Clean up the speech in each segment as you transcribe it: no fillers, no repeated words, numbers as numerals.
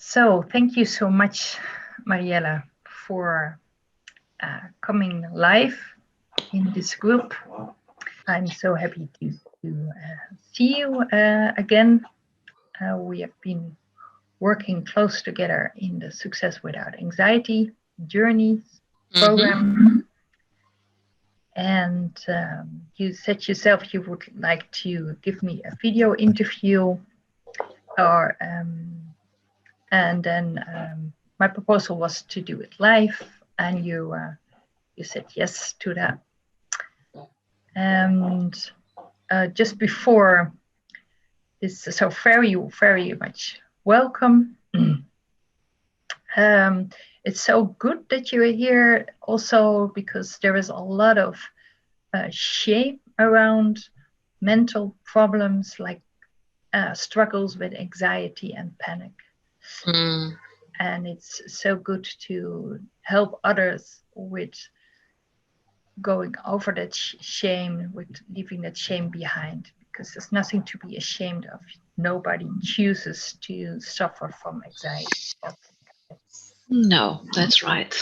So thank you so much, Marielle, for coming live in this group. I'm so happy to see you again. We have been working close together in the Success Without Anxiety Journeys program. And you said yourself you would like to give me a video interview, or and then my proposal was to do it live, and you said yes to that. And just before this, so very, very much welcome. It's so good that you're here also, because there is a lot of shame around mental problems like struggles with anxiety and panic. And it's so good to help others with going over that shame, with leaving that shame behind, because there's nothing to be ashamed of. Nobody chooses to suffer from anxiety. No, that's right.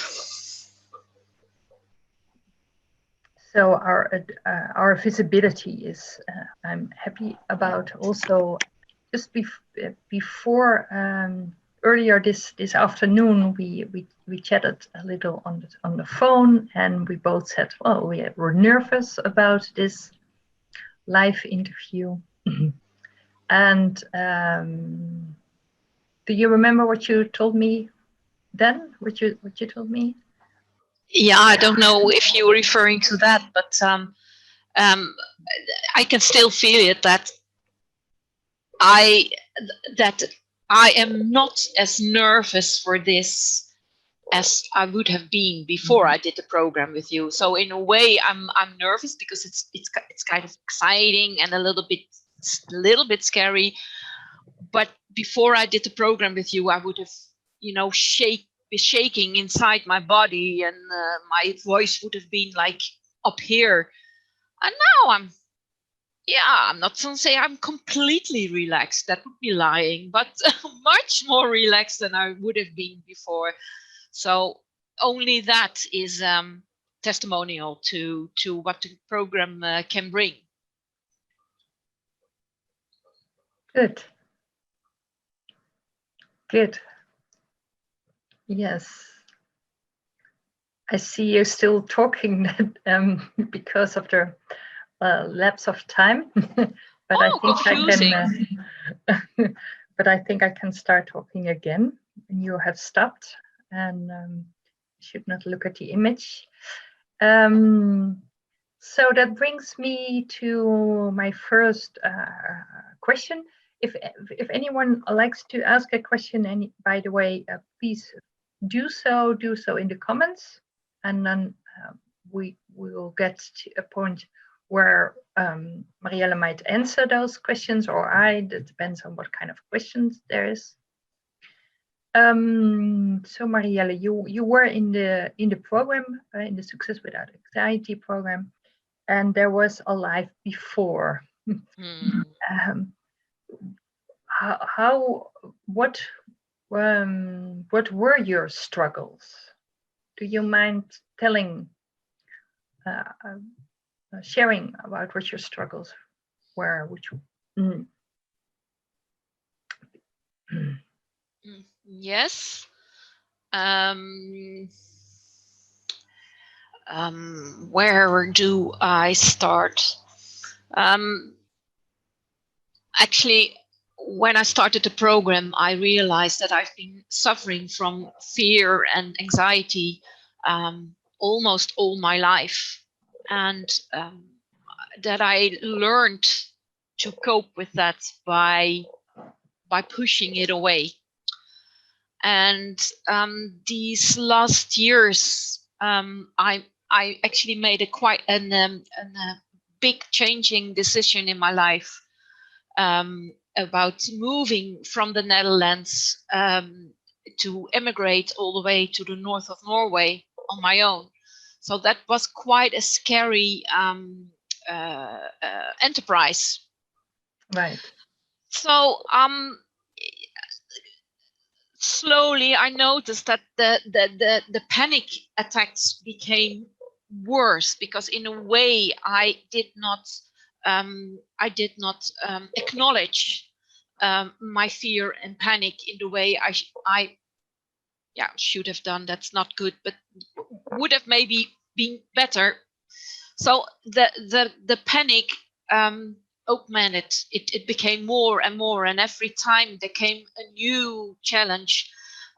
So our visibility is, I'm happy about. Also, just before earlier this afternoon, we chatted a little on the phone, and we both said, well, we're nervous about this live interview. And do you remember what you told me then? What you told me? Yeah, I don't know if you were referring to that, but I can still feel it, that I am not as nervous for this as I would have been before I did the program with you. So in a way, I'm nervous because it's kind of exciting and a little bit scary. But before I did the program with you, I would have, be shaking inside my body, and my voice would have been like up here. And now I'm not going to say I'm completely relaxed. That would be lying, but much more relaxed than I would have been before. So only that is testimonial to what the program can bring. Good. Good. Yes. I see you still talking because of the lapse of time, but I think confusing. I can. But I think I can start talking again. You have stopped, and should not look at the image. So that brings me to my first question. If anyone likes to ask a question, and by the way, please do so in the comments, and then we will get to a point where Marielle might answer those questions, or that depends on what kind of questions there is. So Marielle, you were in the program, in the Success Without Anxiety program, and there was a life before. What were your struggles? Do you mind telling, sharing about what your struggles were? Yes. Where do I start? Actually, when I started the program, I realized that I've been suffering from fear and anxiety almost all my life, and that I learned to cope with that by pushing it away. And these last years, I actually made a big changing decision in my life about moving from the Netherlands to immigrate all the way to the north of Norway on my own. So that was quite a scary enterprise. Right. So slowly I noticed that the panic attacks became worse, because in a way I did not acknowledge my fear and panic in the way I should have done. That's not good, but would have maybe been better. So the panic augmented. It became more and more, and every time there came a new challenge,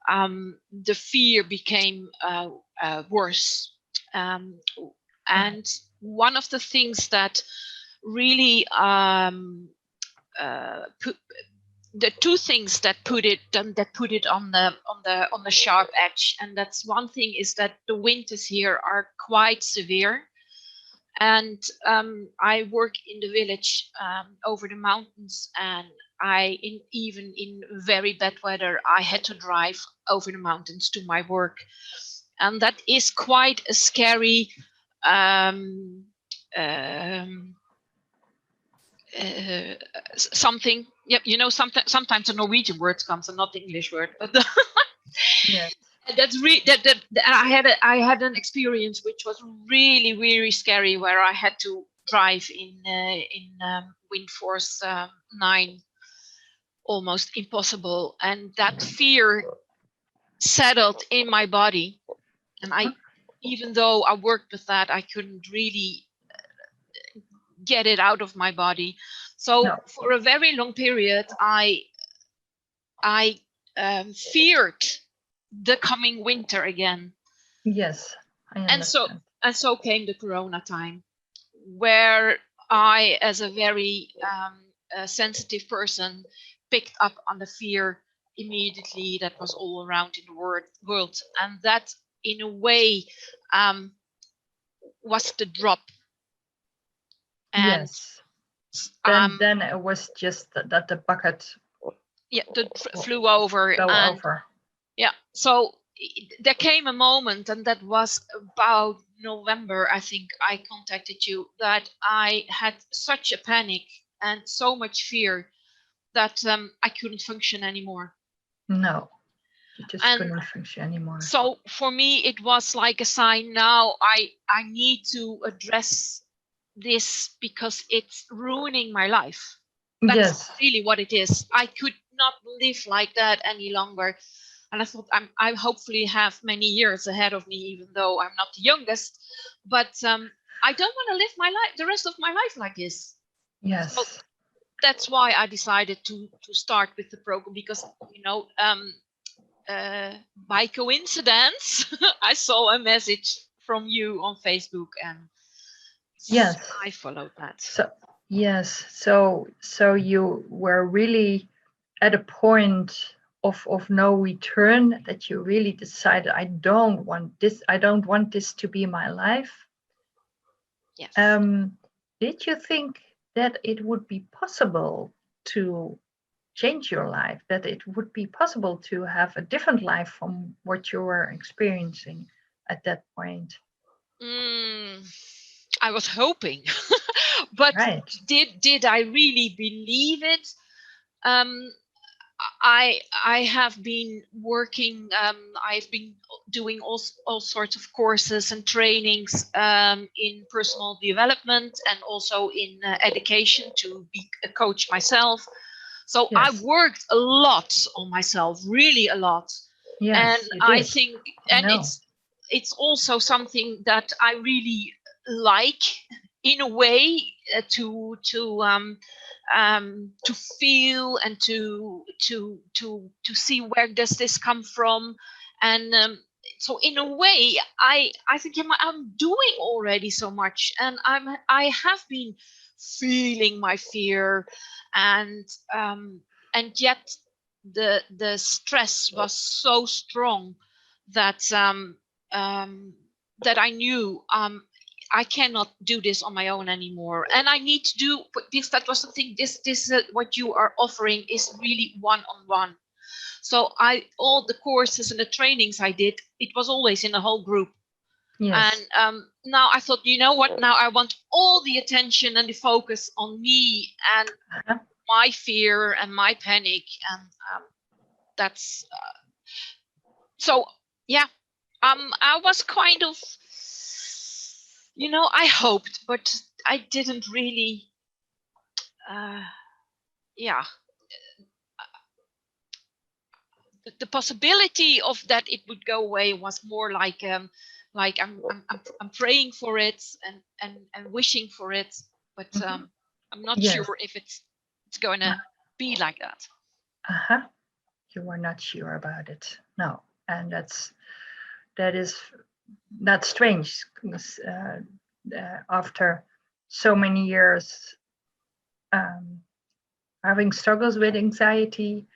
the fear became worse. And one of the things that really the two things that put it on the sharp edge, and that's one thing, is that the winters here are quite severe. And I work in the village over the mountains, and even in very bad weather, I had to drive over the mountains to my work, and that is quite a scary something. Yep, sometimes a Norwegian word comes and not the English word, but Yes. that's that I had an experience which was really, really scary, where I had to drive in wind force 9, almost impossible, and that fear settled in my body. And even though I worked with that, I couldn't really get it out of my body. So for a very long period, I feared the coming winter again. Yes, I understand. And so came the Corona time, where I, as a very sensitive person, picked up on the fear immediately that was all around in the world, and that, in a way, was the drop. And yes. Then it was just that the bucket flew over. Yeah, so there came a moment, and that was about November, I think, I contacted you, that I had such a panic and so much fear that I couldn't function anymore. No, you just couldn't function anymore. So for me, it was like a sign. Now I need to address this, because it's ruining my life. That's really what it is. I could not live like that any longer. And I thought, I hopefully have many years ahead of me, even though I'm not the youngest. But I don't want to live my life, the rest of my life, like this. Yes. So that's why I decided to start with the program, because by coincidence, I saw a message from you on Facebook, and I followed that. So you were really at a point of no return, that you really decided, I don't want this to be my life. Yes. Did you think that it would be possible to change your life, that it would be possible to have a different life from what you were experiencing at that point? I was hoping, but did I really believe it? I have been working. I've been doing all sorts of courses and trainings in personal development, and also in education, to be a coach myself. So I worked a lot on myself, really a lot. And I think, and it's also something that I really like, in a way, to feel and to see where does this come from. And so in a way, I think I'm doing already so much, and I have been feeling my fear, and yet the stress was so strong that that I knew I cannot do this on my own anymore, and I need to do this. That was something. This what you are offering is really one-on-one. So all the courses and the trainings I did, it was always in a whole group. Yes. And now I thought, you know what? Now I want all the attention and the focus on me and my fear and my panic, and that's So yeah, I was kind of, I hoped, but I didn't really. Yeah, the possibility of that it would go away was more like I'm praying for it and wishing for it, but I'm not Yes. sure if it's going to be like that. You were not sure about it. No, and that's strange because after so many years having struggles with anxiety,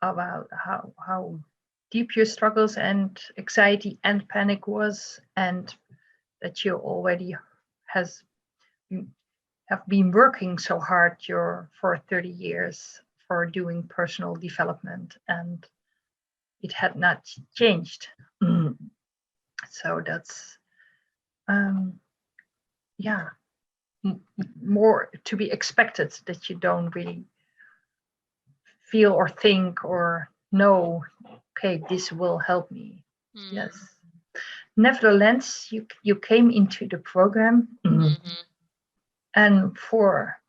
about how deep your struggles and anxiety and panic was, and that you already has have been working so hard for 30 years for doing personal development, and it had not changed. So that's yeah, more to be expected, that you don't really feel or think or know, okay, this will help me. Yes. Nevertheless, you came into the program, and for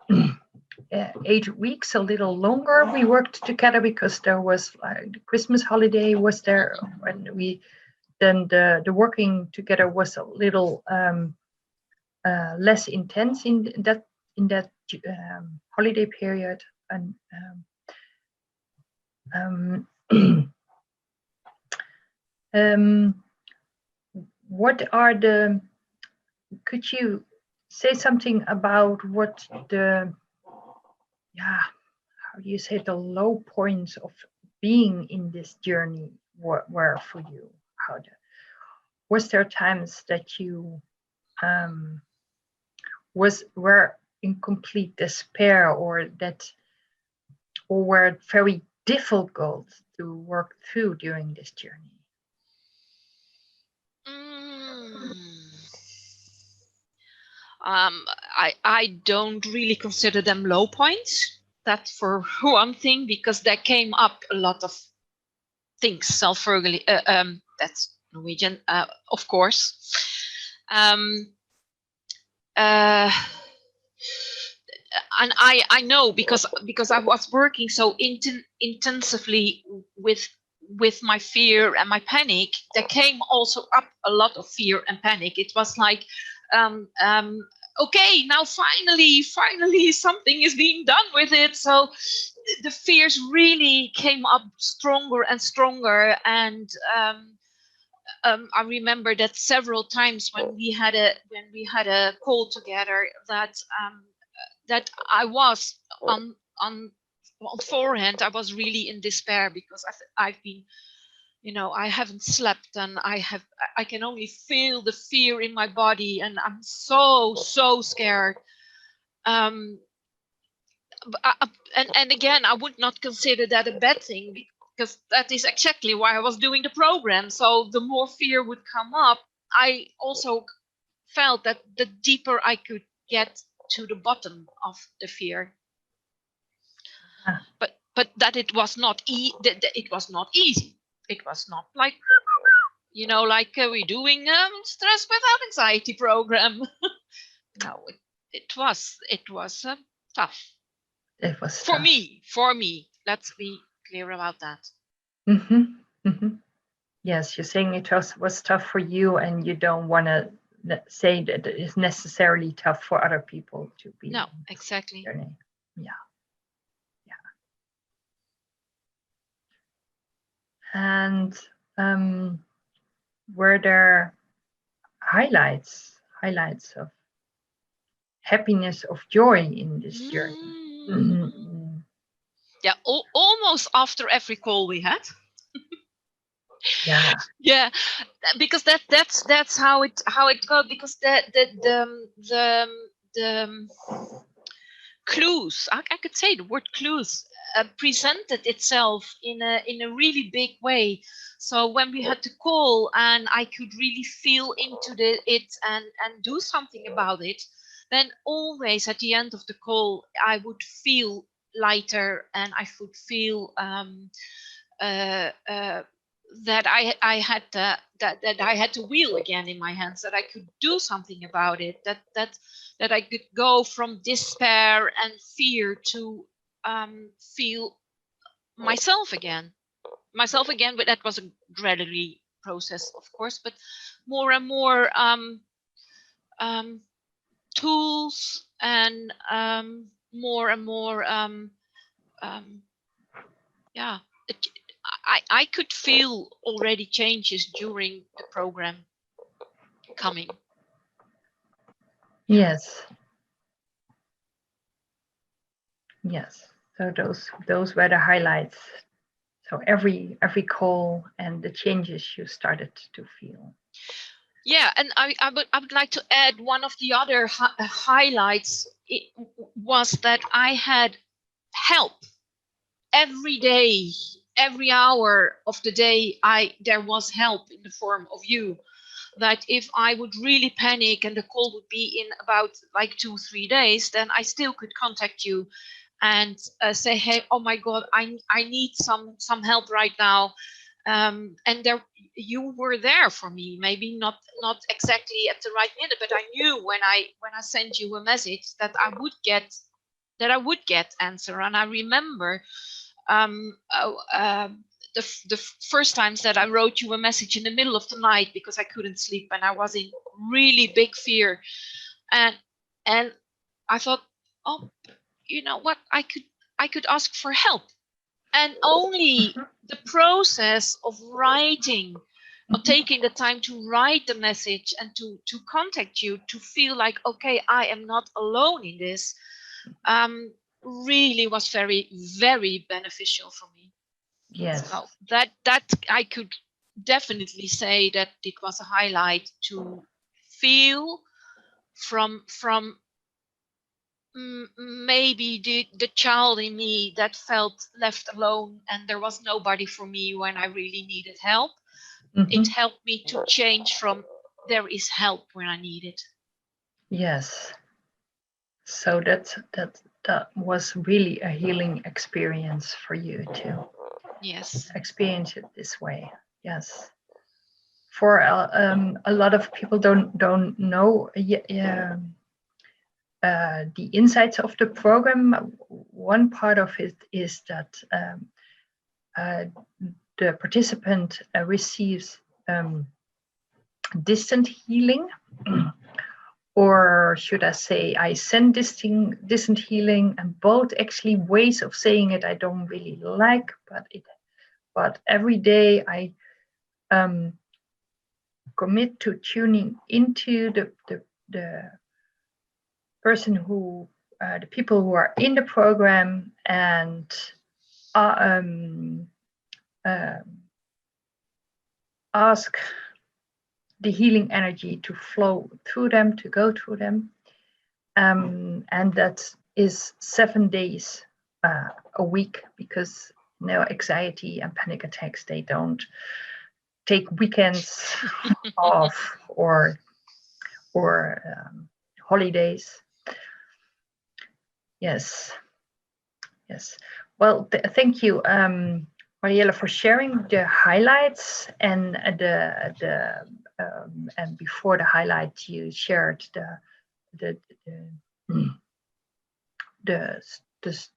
8 weeks, a little longer, we worked together because there was the Christmas holiday was there, and then the working together was a little less intense in that holiday period. And what are the? Could you say something about what the how do you say, the low points of being in this journey were for you? Was there times that you were in complete despair, or were very difficult to work through during this journey? I don't really consider them low points. That's for one thing, because there came up a lot of things. That's Norwegian, of course. And I know, because I was working so intensively with my fear and my panic. There came also up a lot of fear and panic. It was like, okay, now finally something is being done with it. So the fears really came up stronger and stronger. And I remember that several times when we had a call together, that I was on forehand, I was really in despair, because I've been, I haven't slept, and I can only feel the fear in my body, and I'm so scared. And again, I would not consider that a bad thing, because that is exactly why I was doing the program. So the more fear would come up, I also felt that the deeper I could get to the bottom of the fear. But that it was not it was not easy. It was not like, like we're doing stress without anxiety program. No, it was tough. It was for tough. me. Let's be clear about that. Yes, you're saying it was tough for you, and you don't want to say that it is necessarily tough for other people to be. No, exactly. Journey. Yeah. And were there highlights of happiness, of joy in this journey? Yeah, almost after every call we had. Yeah, because that's how it goes. Because the clues, I could say the word clues, presented itself in a really big way. So when we had to call, and I could really feel into it and do something about it, then always at the end of the call, I would feel lighter, and I would feel that I had that I had the wheel again in my hands, that I could do something about it, that I could go from despair and fear to feel myself again. But that was a gradually process, of course, but more and more tools and more and more yeah, I could feel already changes during the program coming. Yes. Yes. So those were the highlights. So every call and the changes you started to feel. Yeah, and I would like to add one of the other highlights was that I had help every day, every hour of the day. There was help in the form of you. That if I would really panic and the call would be in about like 2-3 days, then I still could contact you and say, hey, oh my God, I need some help right now. And there you were there for me. Maybe not exactly at the right minute, but I knew when I sent you a message that I would get answer. And I remember the first times that I wrote you a message in the middle of the night because I couldn't sleep and I was in really big fear, and I thought, oh, you know what, I could ask for help. And only the process of writing, or taking the time to write the message and to contact you, to feel like, okay, I am not alone in this, really was very, very beneficial for me. Yes. So that I could definitely say that it was a highlight, to feel from maybe the child in me that felt left alone and there was nobody for me when I really needed help. It helped me to change from there is help when I need it. Yes. So that was really a healing experience for you to Yes. experience it this way. Yes. For a lot of people don't know the insights of the program. One part of it is that the participant receives distant healing, or should I say, I send distant healing, and both actually ways of saying it I don't really like, but every day I commit to tuning into the person who the people who are in the program, and ask the healing energy to flow through them, to go through them. And that is 7 days a week, because anxiety and panic attacks, they don't take weekends off or holidays. Yes. Well, thank you, Marielle, for sharing the highlights, and and before the highlights, you shared the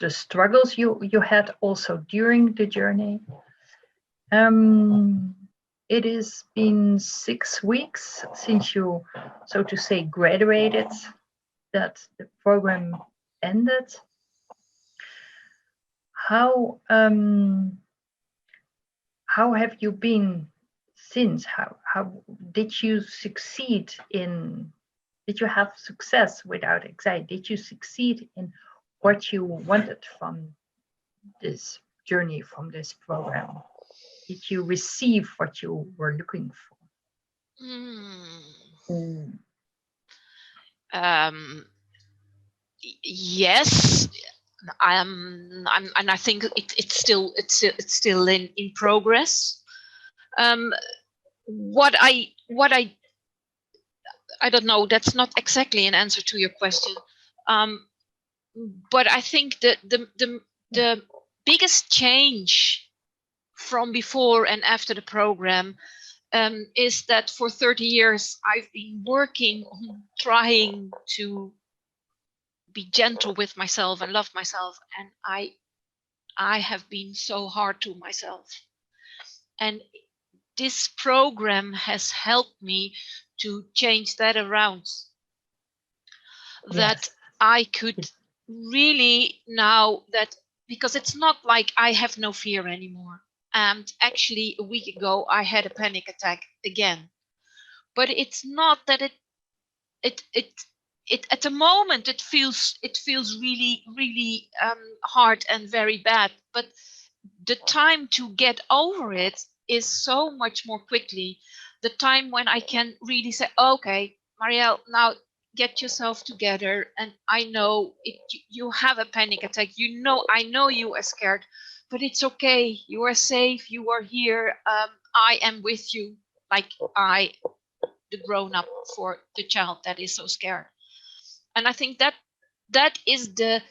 struggles you had also during the journey. It has been 6 weeks since you, so to say, graduated, that the program ended. How have you been since? How did you succeed in? Did you have success without anxiety? Did you succeed in what you wanted from this journey, from this program? Did you receive what you were looking for? Yes, and I think it's still in progress. What I don't know. That's not exactly an answer to your question, but I think that the biggest change from before and after the program is that for 30 years I've been working on trying to be gentle with myself and love myself, and I have been so hard to myself. And this program has helped me to change that around. That Yes. I could really now, that because it's not like I have no fear anymore. And actually a week ago I had a panic attack again. But it's not that it at the moment it feels really hard and very bad, but the time to get over it is so much more quickly. The time when I can really say, okay, Marielle, now get yourself together, and I know you have a panic attack, I know you are scared, but it's okay, you are safe, you are here, I am with you, like I the grown up for the child that is so scared. And I think that is the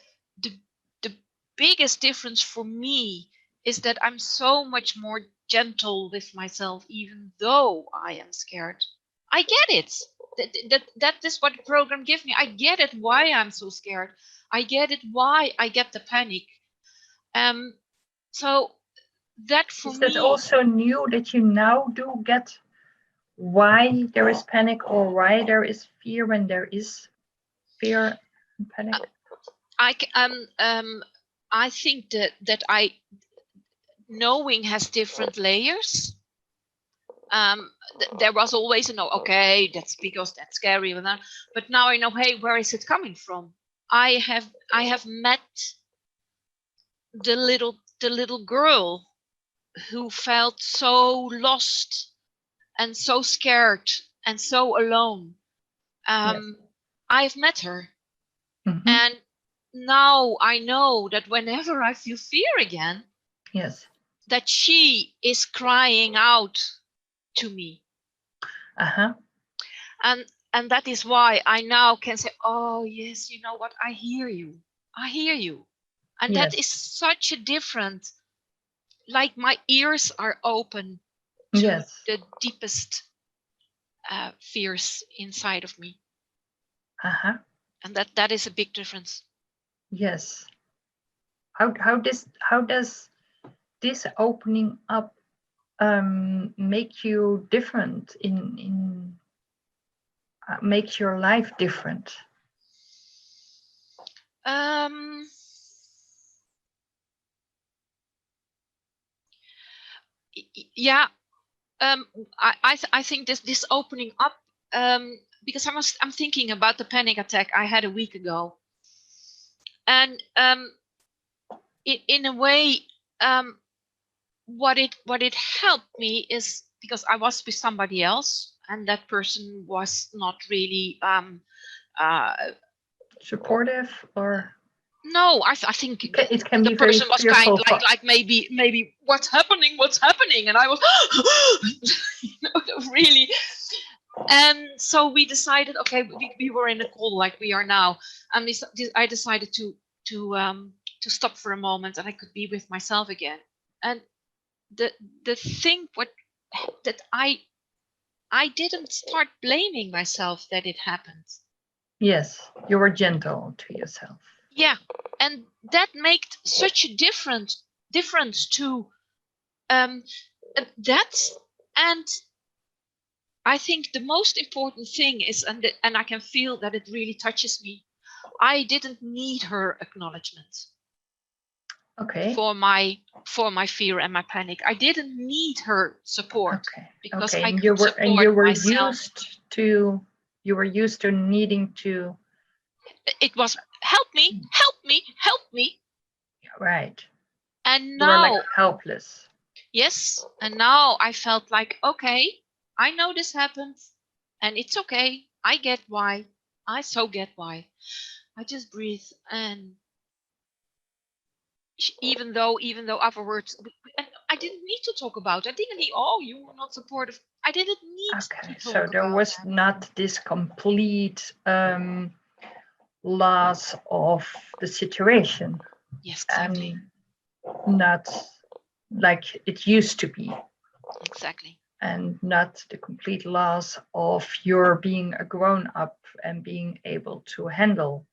the biggest difference for me, is that I'm so much more gentle with myself even though I am scared. I get it. That is what the program gives me. I get it why I'm so scared. I get it why I get the panic. So that for Is that me, also new that you now do get why there is panic or why there is fear when there is fear and panic? I think that I knowing has different layers. There was always a no, okay, that's because that's scary, but now I know, hey, where is it coming from? I have met the little girl who felt so lost and so scared and so alone. Yes. I've met her, Mm-hmm. and now I know that whenever I feel fear again, Yes. that she is crying out to me. Uh-huh. And that is why I now can say, oh yes, you know what, I hear you, and that Yes. is such a different, like my ears are open to Yes. the deepest fears inside of me. Uh-huh. And that is a big difference. Yes. How does this opening up make you different in make your life different? um yeah I think this opening up, because I'm thinking about the panic attack I had a week ago, and in a way, what it helped me is because I was with somebody else, and that person was not really uh, Supportive, or no, I think it can the be very person was kind fearful for. like maybe what's happening, and I was really. And so we decided, okay, we were in a call like we are now, and I decided to stop for a moment, and I could be with myself again. And the thing that I didn't start blaming myself that it happened. Yes, you were gentle to yourself. Yeah, and that made such a difference to um that. And I think the most important thing is, and I can feel that it really touches me, I didn't need her acknowledgement Okay. for my fear and my panic. I didn't need her support Okay. because Okay. I And could support you were myself. used to needing to. It was help me, help me, help me. Right. And You were like now, helpless. yes, and now I felt like, okay, I know this happened, and it's okay. I get why. I so get why. I just breathe, and even though afterwards, and I didn't need to talk about it. I didn't need, oh, you were not supportive. I didn't need to Okay. So talk there about was that. not this complete loss of the situation, Yes, exactly. and not. like it used to be. Exactly. And not the complete loss of your being a grown up and being able to handle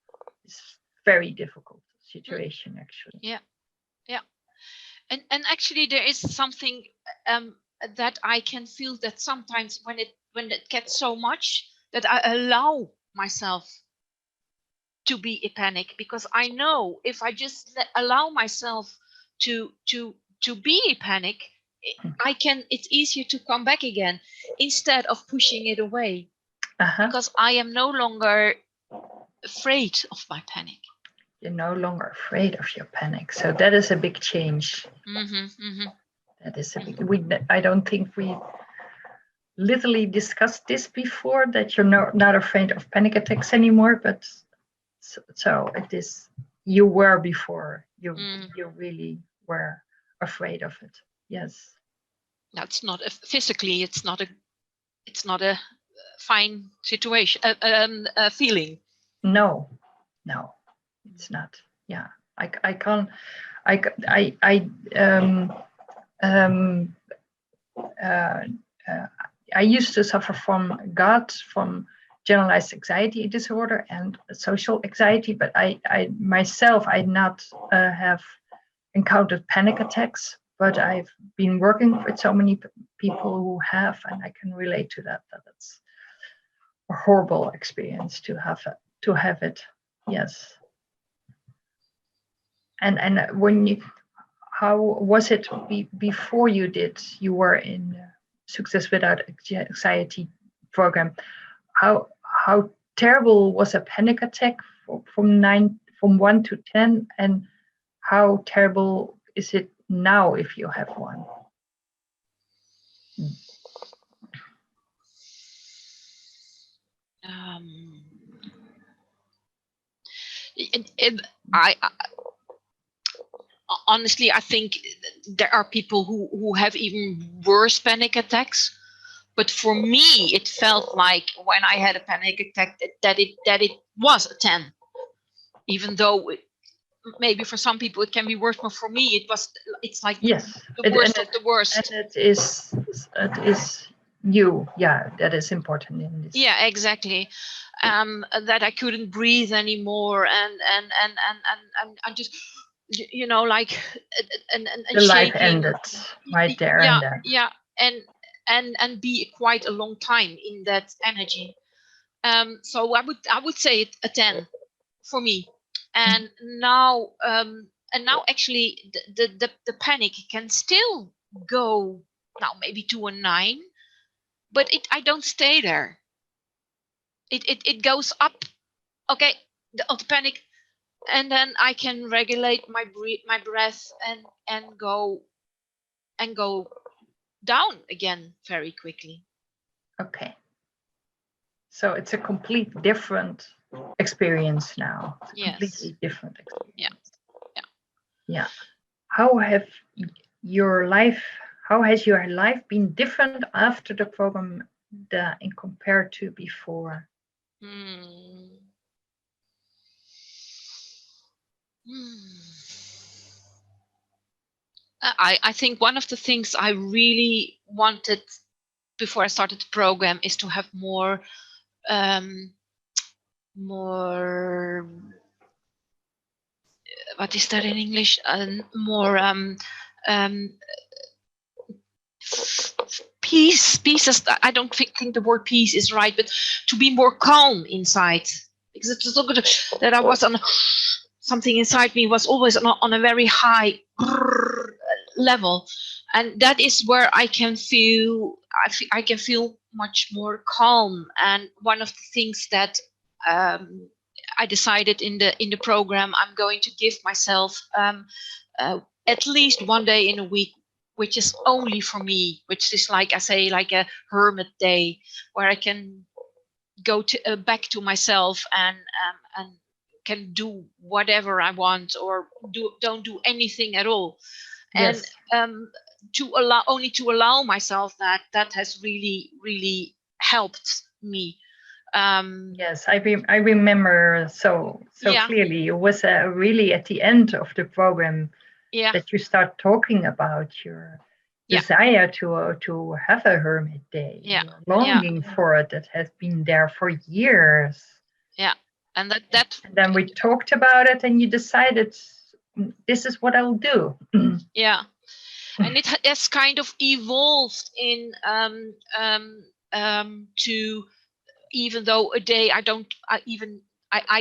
this very difficult situation, actually. Yeah. Yeah. And actually there is something that I can feel, that sometimes when it gets so much that I allow myself to be a panic, because I know if I just allow myself to be a panic, it's easier to come back again instead of pushing it away, because I am no longer afraid of my panic. You're no longer afraid of your panic. So that is a big change. That is a big. I don't think we literally discussed this before, that you're not afraid of panic attacks anymore, but so it is. You were before. You really were afraid of it. Yes. That's not physically. It's not a fine situation. Feeling. No, it's not. Yeah, I can't. I used to suffer from generalized anxiety disorder and social anxiety, but I myself I not have encountered panic attacks, but I've been working with so many people who have, and I can relate to that. That it's a horrible experience to have it. Yes. And when you, how was it before you were in Success Without Anxiety program? How terrible was a panic attack from 1 to 10, and how terrible is it now if you have one? I honestly, I think there are people who have even worse panic attacks. But for me, it felt like when I had a panic attack that it was a 10, even though maybe for some people it can be worse. But for me, it's like yes, the worst of the worst. And it is you. Yeah, that is important in this. Yeah, exactly. That I couldn't breathe anymore, and just, you know, like, and the life shaking. ended right there. Yeah, and then. yeah, and be quite a long time in that energy. So I would say it a 10 for me. And now actually the panic can still go now maybe to a 9, but I don't stay there. It goes up, okay, the panic, and then I can regulate my breath and go down again very quickly. Okay. So it's a complete different experience now. It's a completely different experience. Yeah. How has your life been different after the program in compared to before? I think one of the things I really wanted before I started the program is to have more what is that in English? More peace. Peace is, I don't think the word peace is right, but to be more calm inside, because it's so good that I was on something inside me was always on a very high level, and that is where I can feel much more calm. And one of the things that I decided in the program, I'm going to give myself at least one day in a week, which is only for me, which is, like I say, like a hermit day, where I can go to back to myself and can do whatever I want, or don't do anything at all. Yes. And to allow myself that has really helped me. Yes, I remember so clearly. It was really at the end of the program. that you start talking about your desire to have a hermit day, your longing for it that has been there for years. And and then we talked about it, and you decided, this is what I'll do. And it has kind of evolved in to, even though a day I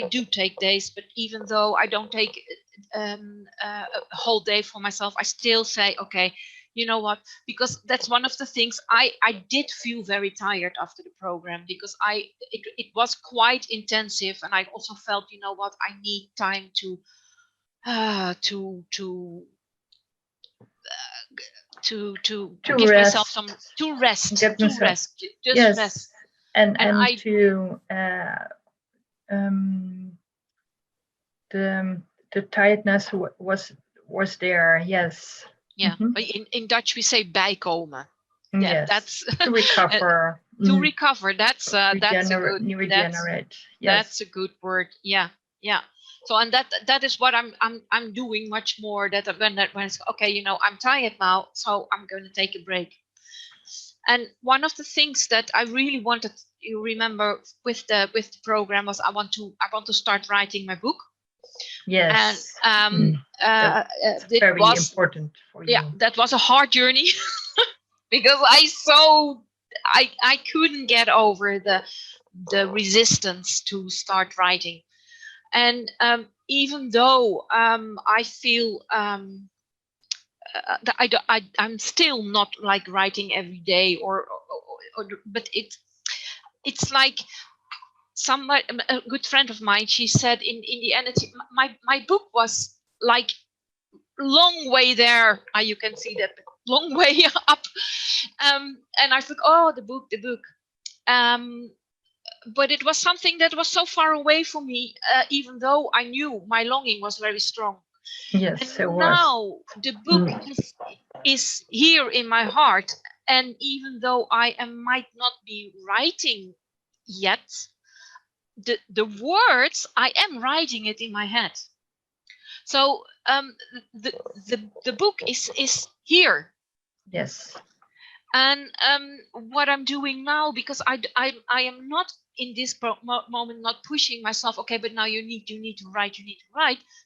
do take days, but even though I don't take a whole day for myself, I still say, okay, you know what, because that's one of the things. I did feel very tired after the program, because it was quite intensive, and I also felt, you know what, I need time to give rest. myself some rest. And the tiredness was there. Yes. In Dutch we say bijkomen. That's to recover. To recover. That's a good word. So, and that is what I'm doing much more. That when it's okay, you know, I'm tired now, so I'm going to take a break. And one of the things that I really wanted you remember with the program was I want to start writing my book. Yes. And it very was important for you. Yeah, that was a hard journey because I couldn't get over the resistance to start writing. And even though I feel I'm still not like writing every day, but it's like a good friend of mine, she said in the end, my book was like long way there. You can see that long way up. And I thought, oh, the book. But it was something that was so far away from me, even though I knew my longing was very strong. Yes, and now the book is here in my heart. And even though I might not be writing yet, the words, I am writing it in my head. So the book is here. Yes. And what I'm doing now, because I am not in this moment not pushing myself, okay, but now you need to write,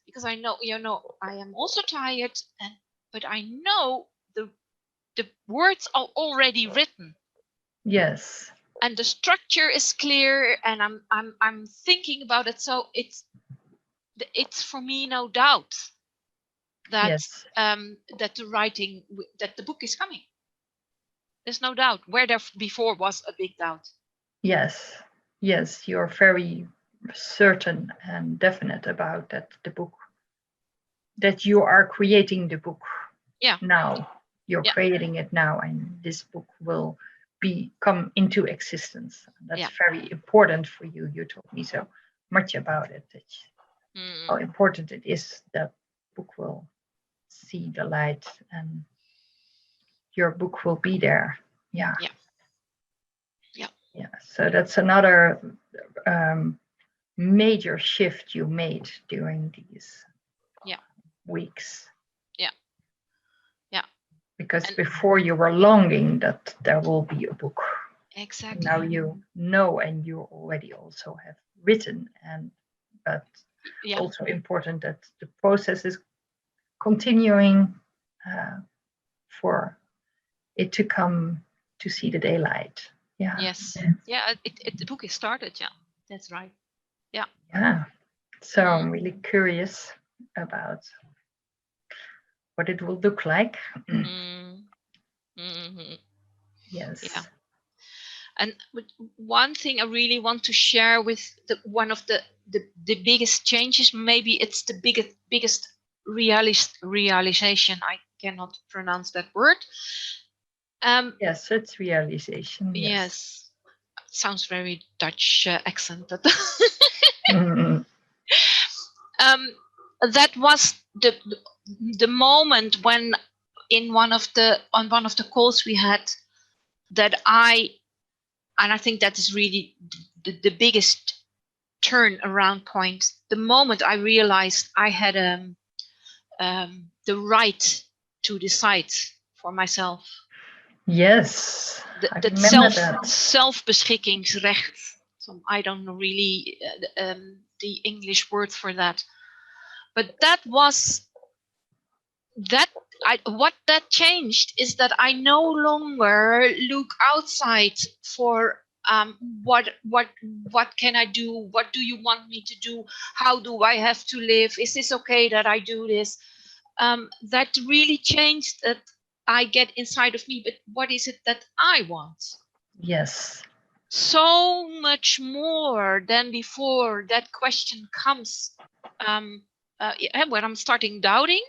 because I know, you know, I am also tired, but I know the words are already written. Yes. And the structure is clear, and I'm thinking about it, so it's for me no doubt that that the writing, that the book is coming. There's no doubt, where there before was a big doubt. Yes, you're very certain and definite about that, the book, that you are creating the book now. You're creating it now, and this book will come into existence. That's very important for you. You told me so much about it, how important it is that book will see the light, and your book will be there. Yeah. So that's another major shift you made during these weeks. Because before you were longing that there will be a book. Exactly. Now you know, and you already also have written, but also important that the process is continuing for it to come to see the daylight. Yeah. Yes. Yeah. The book is started. Yeah, that's right. Yeah. Yeah. So I'm really curious about what it will look like. Yes. Yeah. And one thing I really want to share with one of the biggest changes, maybe it's the biggest realization. I cannot pronounce that word. Yes, it's realization. Yes. Sounds very Dutch accent. That was the moment when on one of the calls we had, that I think that is really the biggest turn around point. The moment I realized I had the right to decide for myself. Yes, I That remember that. selfbeschikkingsrecht. So I don't know really the English word for that, but that was that. What that changed is that I no longer look outside for what can I do? What do you want me to do? How do I have to live? Is this okay that I do this? That really changed that I get inside of me, but what is it that I want? Yes. So much more than before that question comes when I'm starting doubting.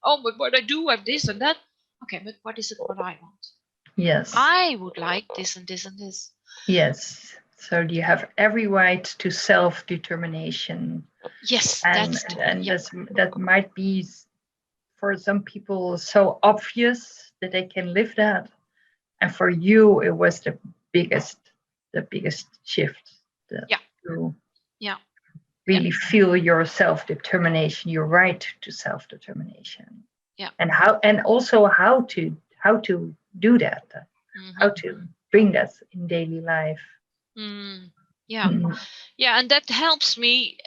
Oh, but what I do have this and that. Okay, but what is it what I want? Yes. I would like this and this and this. Yes. So you have every right to self-determination. Yes, And that might be for some people so obvious that they can live that. And for you, it was the biggest shift. To really feel your self-determination, your right to self-determination. Yeah. And also how to do that, how to bring that in daily life. Yeah, and that helps me.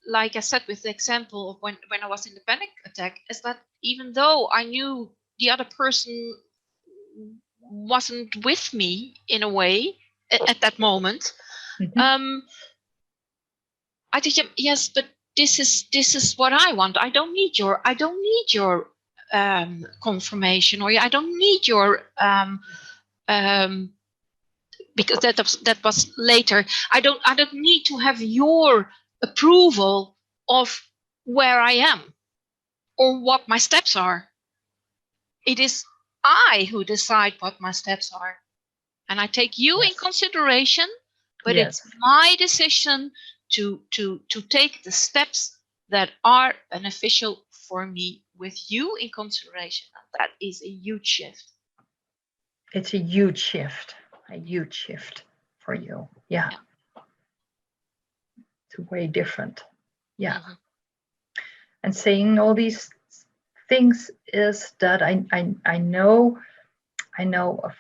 Like I said with the example of when I was in the panic attack, is that even though I knew the other person wasn't with me in a way at that moment, I think yes, but this is what I want. I don't need your confirmation, or I don't need your because that was later. I don't need to have your approval of where I am or what my steps are. It is I who decide what my steps are, and I take you in consideration, but it's my decision to take the steps that are beneficial for me with you in consideration. And that is a huge shift. It's a huge shift for you. Yeah. It's way different. Yeah. And saying all these things is that I know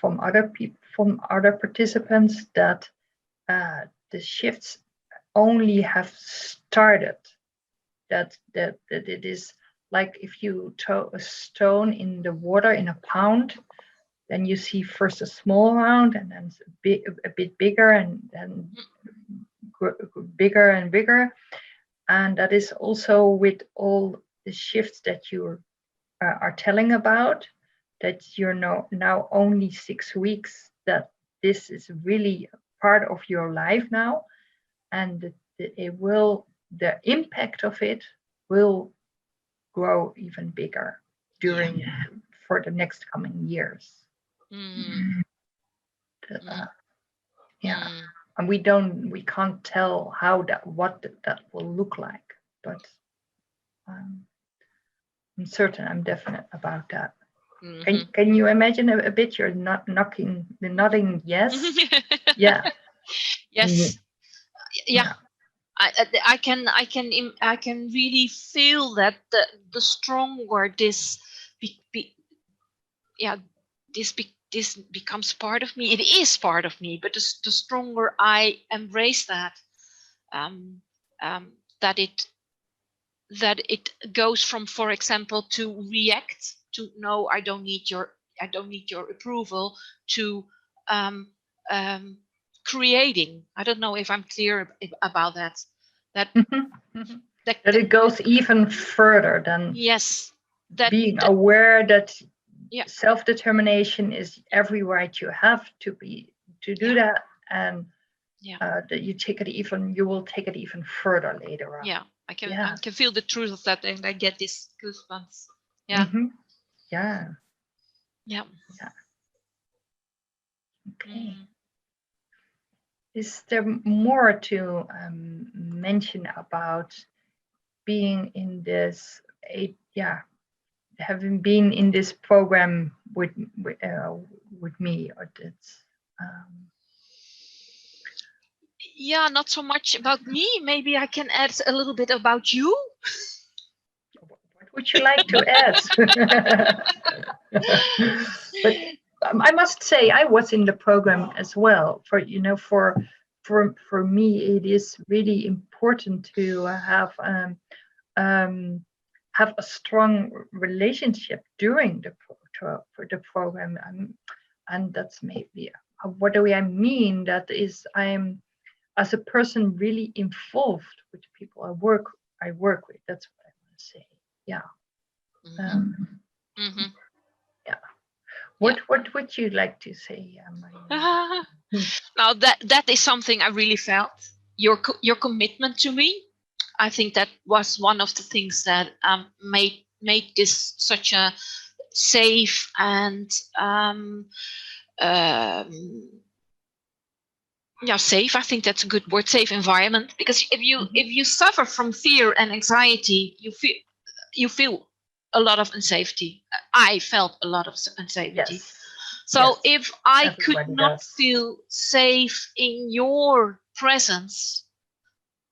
from other people, from other participants, that the shifts only have started. That it is like if you throw a stone in the water in a pond, then you see first a small round and then a bit bigger and then bigger and bigger. And that is also with all the shifts that you are telling about, that you're now only 6 weeks, that this is really part of your life now, and the impact of it will grow even bigger for the next coming years. And we can't tell what that will look like, but I'm certain, I'm definite about that. Can you imagine a bit? You're not nodding yes. Yeah. Yes. Yeah. I can really feel that the stronger this this becomes part of me. It is part of me, but the stronger I embrace that, that it goes from, for example, to react to no, I don't need your approval, to creating. I don't know if I'm clear about that. That it goes even further than being aware that self-determination is every right you have to do that, and that you will take it even further later on. I can feel the truth of that, and I get this goosebumps. Okay. Is there more to mention about being in this having been in this program with me, or that's not so much about me. Maybe I can add a little bit about you. would you like to add? But I must say, I was in the program as well. For me, it is really important to have a strong relationship during for the program, and that's maybe what do I mean? That is, I'm as a person really involved with the people I work with. That's what I want to say. Yeah. Yeah. What would you like to say, Marielle? Now that is something I really felt. Your commitment to me. I think that was one of the things that made this such a safe and safe. I think that's a good word, safe environment. Because if you suffer from fear and anxiety, you feel a lot of unsafety. I felt a lot of unsafety. Yes. So yes. if I Everybody could not does. feel safe in your presence,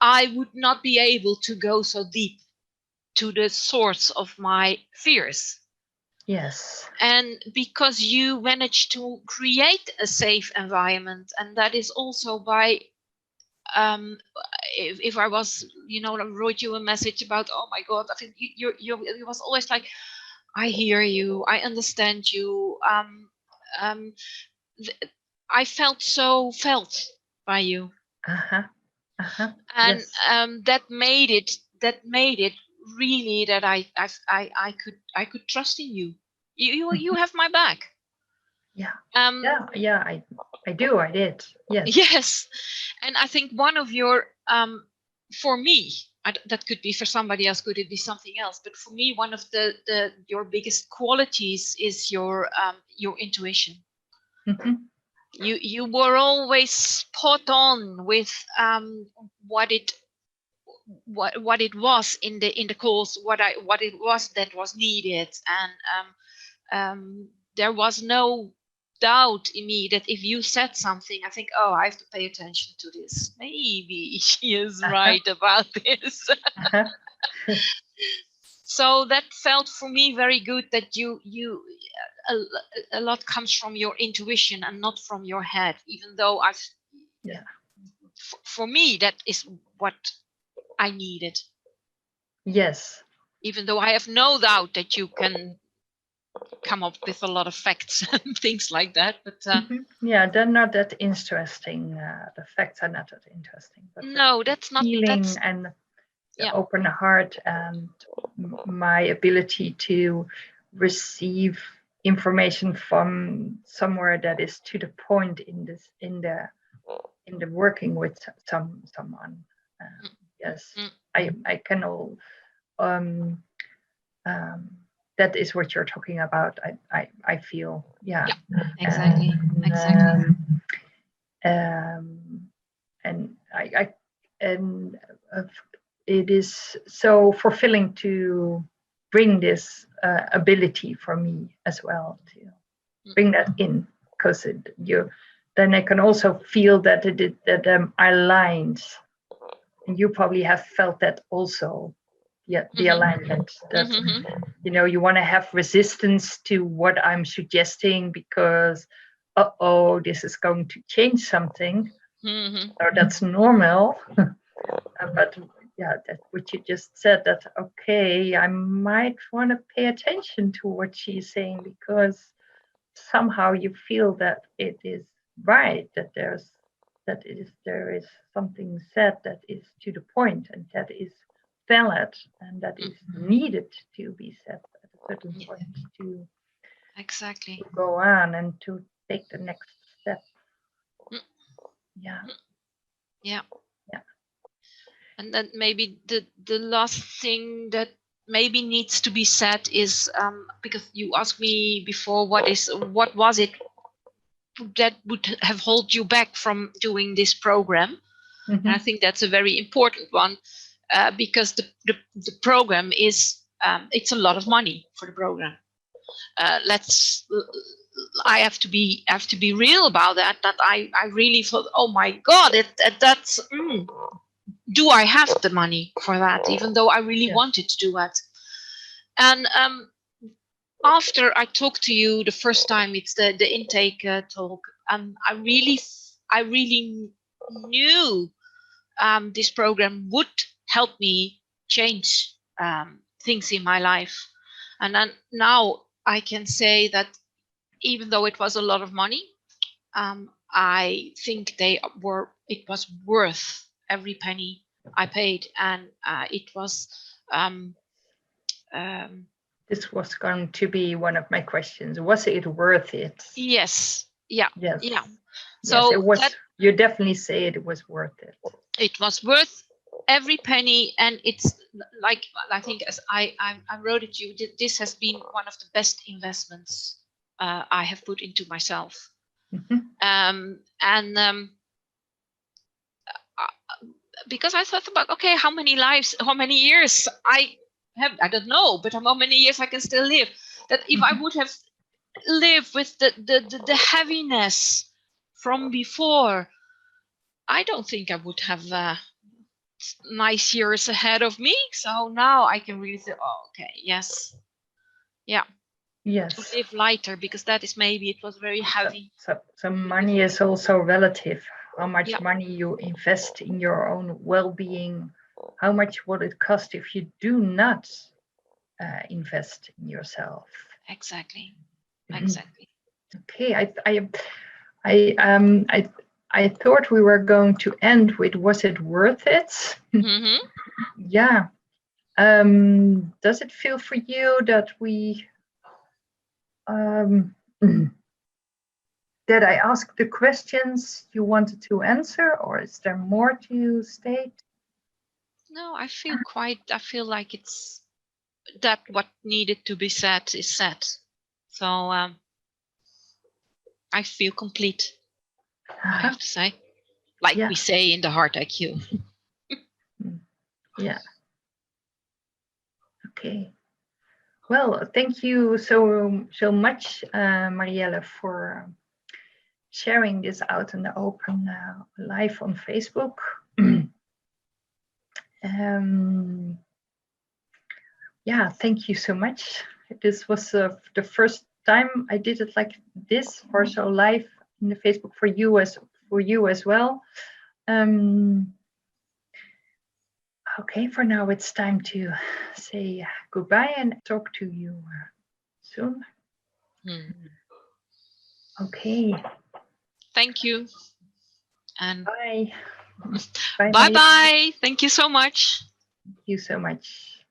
I would not be able to go so deep to the source of my fears. Yes. And because you managed to create a safe environment, and that is also by if I was, wrote you a message about, oh my God, I think you was always like, I hear you, I understand you. I felt so felt by you. And Yes. that made it really that I could trust in you. You have my back. Yeah. I did. Yes. Yes. And I think one of your for me, that could be for somebody else, could it be something else, but for me, one of your biggest qualities is your intuition. You were always spot on with what it was in the course, what it was that was needed, and there was no doubt in me that if you said something, I think, oh, I have to pay attention to this. Maybe she is right about this. So that felt for me very good, that you a lot comes from your intuition and not from your head, even though for me that is what I needed. Yes. Even though I have no doubt that you can come up with a lot of facts and things like that, but yeah, they're not that interesting. The facts are not that interesting, but no, that's not feeling and the open heart and my ability to receive information from somewhere that is to the point in the working with someone. Yes, I can all that is what you're talking about. I feel, yeah, exactly. And it is so fulfilling to bring this ability for me as well, to bring that in, because then I can also feel that that aligns, and you probably have felt that also. Yeah, the alignment, that you want to have resistance to what I'm suggesting, because this is going to change something. So that's normal. But yeah, that what you just said, that okay, I might want to pay attention to what she's saying, because somehow you feel that it is right, that there is something said that is to the point, and that is valid, and that is needed to be said at a certain point to go on and to take the next step. Yeah. And then maybe the last thing that maybe needs to be said is, because you asked me before, what was it that would have held you back from doing this program? And I think that's a very important one, because the program is it's a lot of money for the program. I have to be real about that. That I really thought, oh my God, that's. Do I have the money for that? Even though I really wanted to do that. And after I talked to you the first time, it's the intake talk. I really knew this program would help me change things in my life. And then now I can say that even though it was a lot of money, I think it was worth every penny I paid, and it was. This was going to be one of my questions. Was it worth it? Yes. Yeah. Yes. Yeah. So yes, it was. You definitely say it was worth it. It was worth every penny, and it's like, I think, as I wrote it to you, this has been one of the best investments I have put into myself. Because I thought about, okay, how many years I have, I don't know, but how many years I can still live. That if I would have lived with the heaviness from before, I don't think I would have nice years ahead of me. So now I can really say, oh, okay, yes, yeah, yes, to live lighter, because that is, maybe it was very heavy. So money is also relative. How much money you invest in your own well-being, how much will it cost if you do not invest in yourself? Exactly. Okay, I thought we were going to end with, was it worth it? Yeah. Does it feel for you that we did I ask the questions you wanted to answer, or is there more to state? No, I feel like it's that what needed to be said is said. So I feel complete, I have to say. Like we say in the Heart IQ. Yeah. Okay. Well, thank you so much, Marielle, for sharing this out in the open live on Facebook. Yeah, thank you so much. This was the first time I did it like this, or so live in the Facebook for you as well. Okay, for now it's time to say goodbye and talk to you soon. Okay. Thank you. And bye. Bye. Thank you so much. Thank you so much.